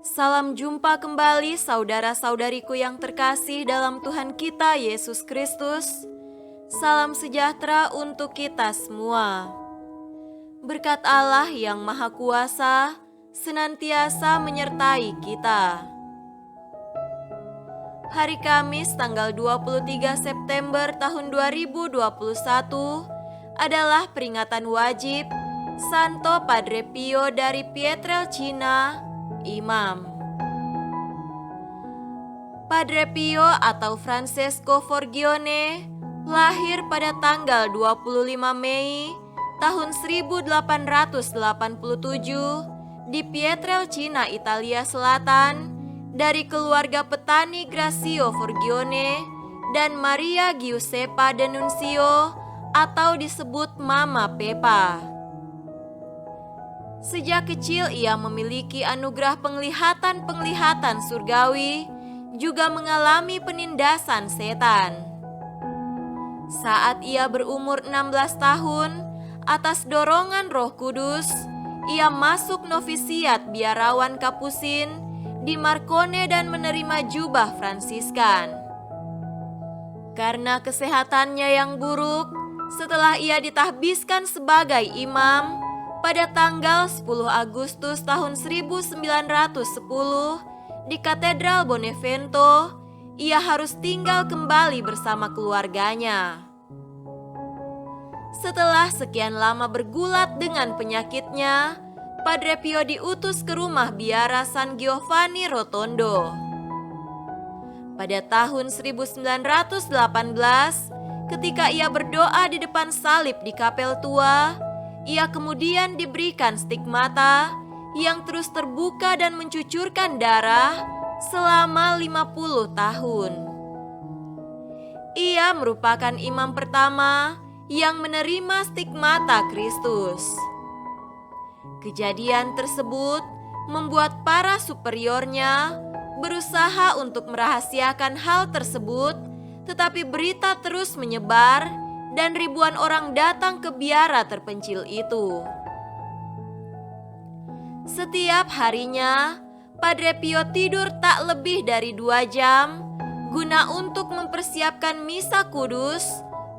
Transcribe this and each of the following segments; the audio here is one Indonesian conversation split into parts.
Salam jumpa kembali saudara-saudariku yang terkasih dalam Tuhan kita Yesus Kristus. Salam sejahtera untuk kita semua. Berkat Allah yang Maha Kuasa senantiasa menyertai kita. Hari Kamis tanggal 23 September tahun 2021 adalah peringatan wajib Santo Padre Pio dari Pietrelcina, Imam. Padre Pio atau Francesco Forgione lahir pada tanggal 25 Mei tahun 1887 di Pietrelcina, Italia Selatan, dari keluarga petani Grazio Forgione dan Maria Giuseppa D'Annunzio atau disebut Mama Pepa. Sejak kecil ia memiliki anugerah penglihatan surgawi, juga mengalami penindasan setan. Saat ia berumur 16 tahun, atas dorongan Roh Kudus, ia masuk novisiat biarawan Kapusin di Marcone dan menerima jubah Fransiskan. Karena kesehatannya yang buruk, setelah ia ditahbiskan sebagai imam pada tanggal 10 Agustus tahun 1910 di Katedral Bonevento, ia harus tinggal kembali bersama keluarganya. Setelah sekian lama bergulat dengan penyakitnya, Padre Pio diutus ke rumah biara San Giovanni Rotondo. Pada tahun 1918, ketika ia berdoa di depan salib di kapel tua, ia kemudian diberikan stigmata yang terus terbuka dan mencucurkan darah selama 50 tahun. Ia merupakan imam pertama yang menerima stigmata Kristus. Kejadian tersebut membuat para superiornya berusaha untuk merahasiakan hal tersebut, tetapi berita terus menyebar dan ribuan orang datang ke biara terpencil itu. Setiap harinya, Padre Pio tidur tak lebih dari 2 jam guna untuk mempersiapkan misa kudus,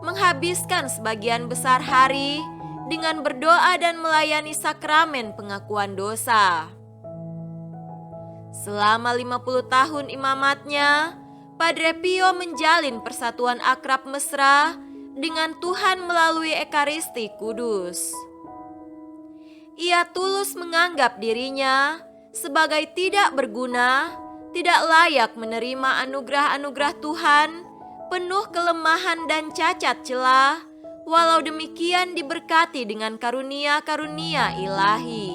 menghabiskan sebagian besar hari dengan berdoa dan melayani sakramen pengakuan dosa. Selama 50 tahun imamatnya, Padre Pio menjalin persatuan akrab mesra dengan Tuhan melalui Ekaristi Kudus. Ia tulus menganggap dirinya sebagai tidak berguna, tidak layak menerima anugerah-anugerah Tuhan, penuh kelemahan dan cacat celah, walau demikian diberkati dengan karunia-karunia ilahi.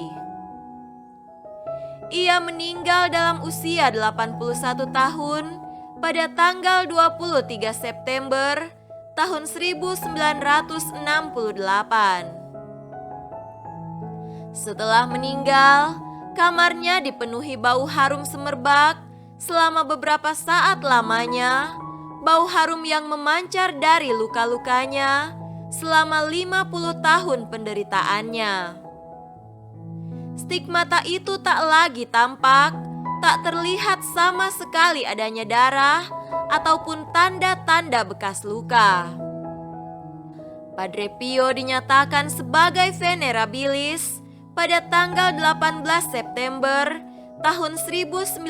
Ia meninggal dalam usia 81 tahun pada tanggal 23 September tahun 1968. Setelah meninggal, kamarnya dipenuhi bau harum semerbak selama beberapa saat lamanya, bau harum yang memancar dari luka-lukanya selama 50 tahun penderitaannya. Stigmata itu tak lagi tampak, tak terlihat sama sekali adanya darah ataupun tanda-tanda bekas luka. Padre Pio dinyatakan sebagai venerabilis pada tanggal 18 September tahun 1997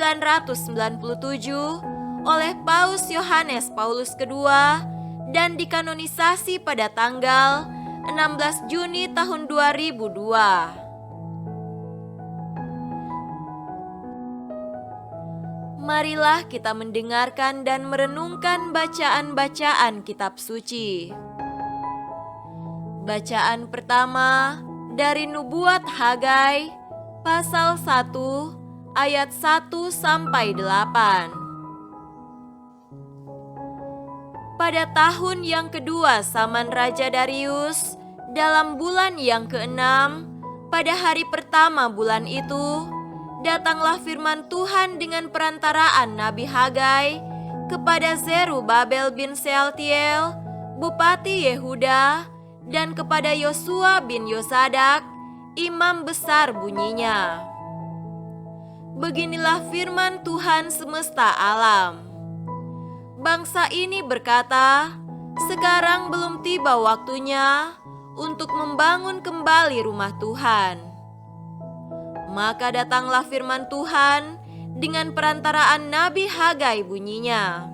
oleh Paus Yohanes Paulus II dan dikanonisasi pada tanggal 16 Juni tahun 2002. Marilah kita mendengarkan dan merenungkan bacaan-bacaan kitab suci. Bacaan pertama dari Nubuat Hagai, pasal 1, ayat 1 sampai 8. Pada tahun yang kedua zaman Raja Darius, dalam bulan yang ke-6, pada hari pertama bulan itu, datanglah firman Tuhan dengan perantaraan Nabi Hagai kepada Zerubabel bin Sealtiel, Bupati Yehuda, dan kepada Yosua bin Yosadak, imam besar bunyinya. Beginilah firman Tuhan semesta alam. Bangsa ini berkata, "Sekarang belum tiba waktunya untuk membangun kembali rumah Tuhan." Maka datanglah firman Tuhan dengan perantaraan Nabi Hagai, bunyinya,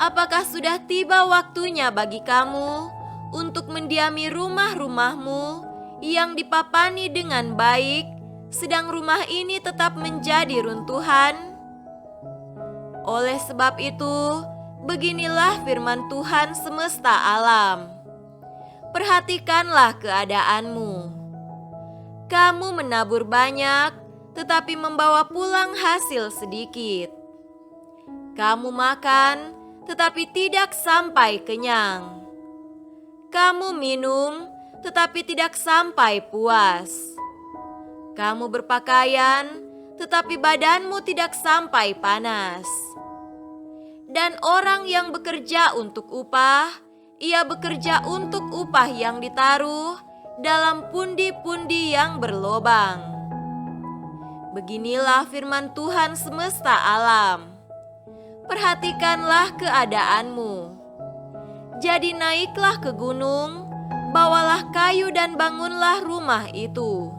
"Apakah sudah tiba waktunya bagi kamu untuk mendiami rumah-rumahmu yang dipapani dengan baik, sedang rumah ini tetap menjadi runtuhan? Oleh sebab itu, beginilah firman Tuhan semesta alam. Perhatikanlah keadaanmu. Kamu menabur banyak, tetapi membawa pulang hasil sedikit. Kamu makan, tetapi tidak sampai kenyang. Kamu minum, tetapi tidak sampai puas. Kamu berpakaian, tetapi badanmu tidak sampai panas. Dan orang yang bekerja untuk upah, ia bekerja untuk upah yang ditaruh dalam pundi-pundi yang berlobang." Beginilah firman Tuhan semesta alam. Perhatikanlah keadaanmu. Jadi naiklah ke gunung, bawalah kayu dan bangunlah rumah itu.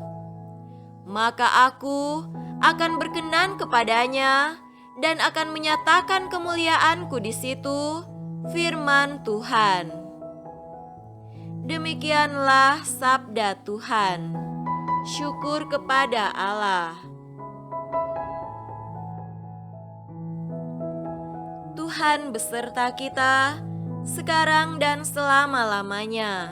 Maka aku akan berkenan kepadanya dan akan menyatakan kemuliaanku di situ, firman Tuhan. Demikianlah sabda Tuhan. Syukur kepada Allah. Tuhan beserta kita, sekarang dan selama-lamanya.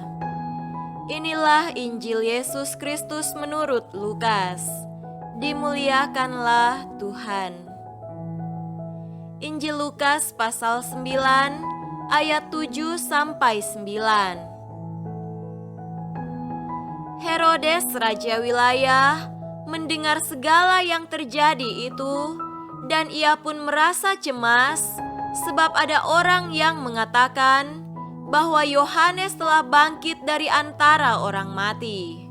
Inilah Injil Yesus Kristus menurut Lukas. Dimuliakanlah Tuhan. Injil Lukas pasal 9 ayat 7 sampai 9. Herodes raja wilayah mendengar segala yang terjadi itu, dan ia pun merasa cemas sebab ada orang yang mengatakan bahwa Yohanes telah bangkit dari antara orang mati.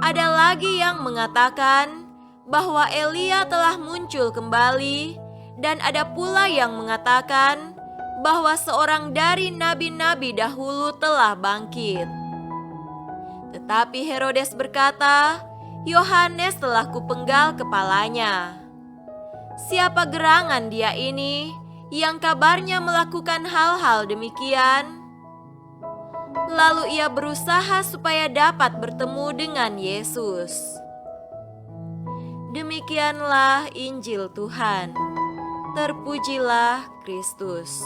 Ada lagi yang mengatakan bahwa Elia telah muncul kembali, dan ada pula yang mengatakan bahwa seorang dari nabi-nabi dahulu telah bangkit. Tetapi Herodes berkata, "Yohanes telah kupenggal kepalanya. Siapa gerangan dia ini yang kabarnya melakukan hal-hal demikian?" Lalu ia berusaha supaya dapat bertemu dengan Yesus. Demikianlah Injil Tuhan. Terpujilah Kristus.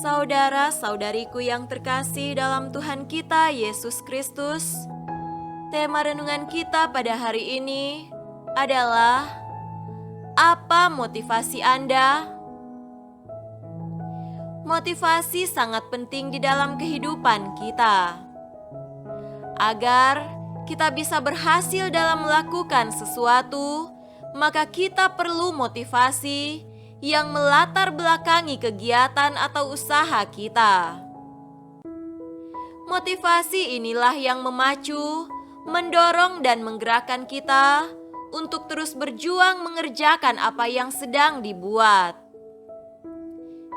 Saudara-saudariku yang terkasih dalam Tuhan kita Yesus Kristus, tema renungan kita pada hari ini adalah, apa motivasi Anda? Motivasi sangat penting di dalam kehidupan kita. Agar kita bisa berhasil dalam melakukan sesuatu, maka kita perlu motivasi yang melatar belakangi kegiatan atau usaha kita. Motivasi inilah yang memacu, mendorong dan menggerakkan kita untuk terus berjuang mengerjakan apa yang sedang dibuat.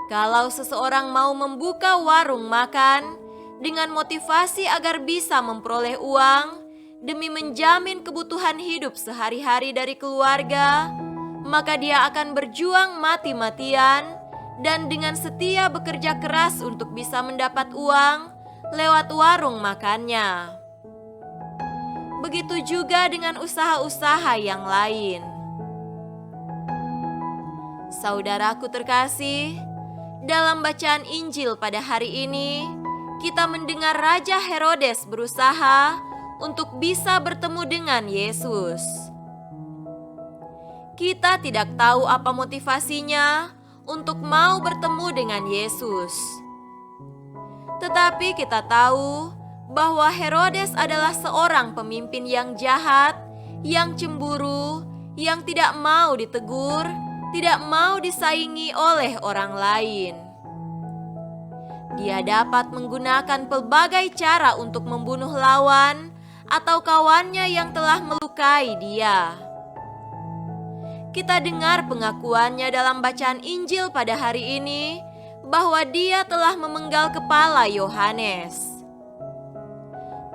Kalau seseorang mau membuka warung makan dengan motivasi agar bisa memperoleh uang demi menjamin kebutuhan hidup sehari-hari dari keluarga, maka dia akan berjuang mati-matian dan dengan setia bekerja keras untuk bisa mendapat uang lewat warung makannya. Begitu juga dengan usaha-usaha yang lain. Saudaraku terkasih, dalam bacaan Injil pada hari ini, kita mendengar Raja Herodes berusaha untuk bisa bertemu dengan Yesus. Kita tidak tahu apa motivasinya untuk mau bertemu dengan Yesus. Tetapi kita tahu bahwa Herodes adalah seorang pemimpin yang jahat, yang cemburu, yang tidak mau ditegur, tidak mau disaingi oleh orang lain. Dia dapat menggunakan pelbagai cara untuk membunuh lawan atau kawannya yang telah melukai dia. Kita dengar pengakuannya dalam bacaan Injil pada hari ini bahwa dia telah memenggal kepala Yohanes.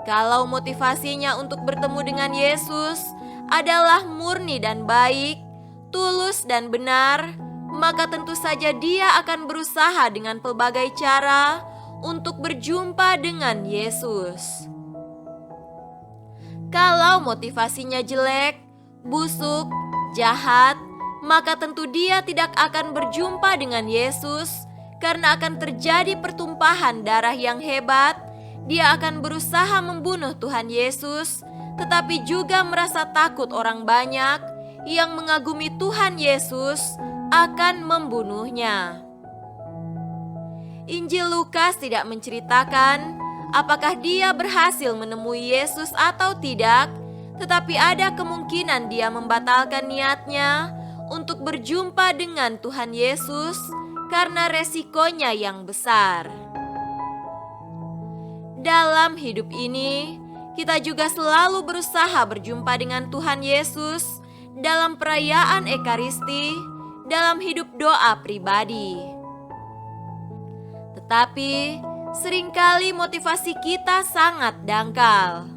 Kalau motivasinya untuk bertemu dengan Yesus adalah murni dan baik, tulus dan benar, maka tentu saja dia akan berusaha dengan pelbagai cara untuk berjumpa dengan Yesus. Kalau motivasinya jelek, busuk, jahat, maka tentu dia tidak akan berjumpa dengan Yesus karena akan terjadi pertumpahan darah yang hebat. Dia akan berusaha membunuh Tuhan Yesus, tetapi juga merasa takut orang banyak yang mengagumi Tuhan Yesus akan membunuhnya. Injil Lukas tidak menceritakan apakah dia berhasil menemui Yesus atau tidak, tetapi ada kemungkinan dia membatalkan niatnya untuk berjumpa dengan Tuhan Yesus karena resikonya yang besar. Dalam hidup ini, kita juga selalu berusaha berjumpa dengan Tuhan Yesus dalam perayaan Ekaristi, dalam hidup doa pribadi. Tetapi, seringkali motivasi kita sangat dangkal.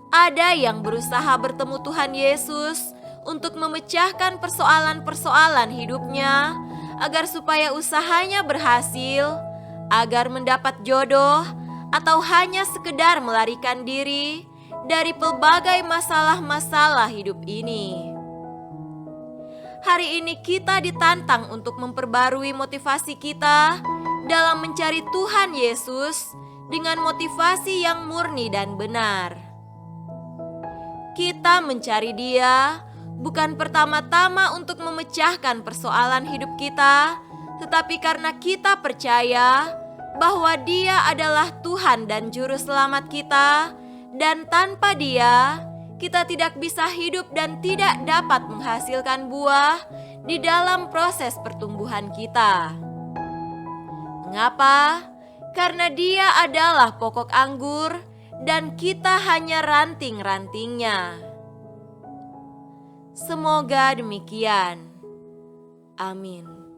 Ada yang berusaha bertemu Tuhan Yesus untuk memecahkan persoalan-persoalan hidupnya agar supaya usahanya berhasil, agar mendapat jodoh, atau hanya sekedar melarikan diri dari pelbagai masalah-masalah hidup ini. Hari ini kita ditantang untuk memperbarui motivasi kita dalam mencari Tuhan Yesus dengan motivasi yang murni dan benar. Kita mencari Dia bukan pertama-tama untuk memecahkan persoalan hidup kita, tetapi karena kita percaya bahwa Dia adalah Tuhan dan Juru Selamat kita, dan tanpa Dia, kita tidak bisa hidup dan tidak dapat menghasilkan buah di dalam proses pertumbuhan kita. Mengapa? Karena Dia adalah pokok anggur dan kita hanya ranting-rantingnya. Semoga demikian. Amin.